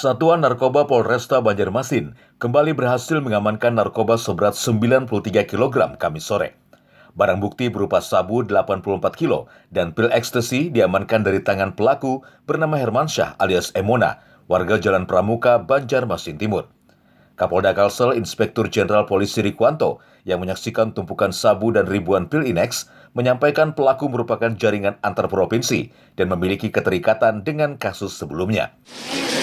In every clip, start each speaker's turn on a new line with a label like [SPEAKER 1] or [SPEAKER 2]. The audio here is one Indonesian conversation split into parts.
[SPEAKER 1] Satuan Narkoba Polresta Banjarmasin kembali berhasil mengamankan narkoba seberat 93 kg Kamis sore. Barang bukti berupa sabu 84 kilo dan pil ekstasi diamankan dari tangan pelaku bernama Hermansyah alias Emona, warga Jalan Pramuka, Banjarmasin Timur. Kapolda Kalsel Inspektur Jenderal Polisi Rikwanto yang menyaksikan tumpukan sabu dan ribuan pil Inex menyampaikan pelaku merupakan jaringan antar provinsi dan memiliki keterikatan dengan kasus sebelumnya.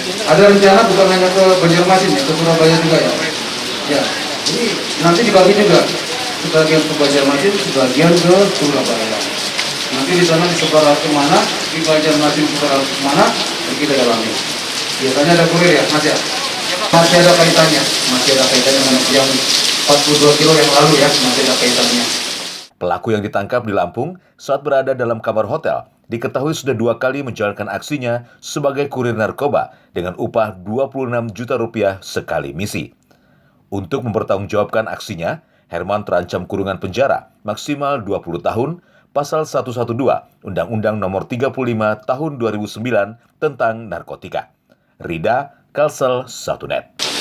[SPEAKER 2] Ada rencana bukan hanya ke Banjarmasin ya, ke Surabaya juga ya. Ya, ini nanti dibagi juga, sebagian ke Banjarmasin, sebagian ke Surabaya. Nanti di sana disebar ke mana, di Banjarmasin disebar ke mana, kita dalami. Biasanya ada kurir ya, Mas ya. Masih ada kaitannya dengan yang 42 kilo yang lalu ya, masih ada kaitannya.
[SPEAKER 1] Pelaku yang ditangkap di Lampung saat berada dalam kamar hotel diketahui sudah 2 kali menjalankan aksinya sebagai kurir narkoba dengan upah Rp26 juta sekali misi. Untuk mempertanggungjawabkan aksinya, Herman terancam kurungan penjara maksimal 20 tahun pasal 112 Undang-Undang Nomor 35 Tahun 2009 tentang narkotika. Rida, Kalsel 1net.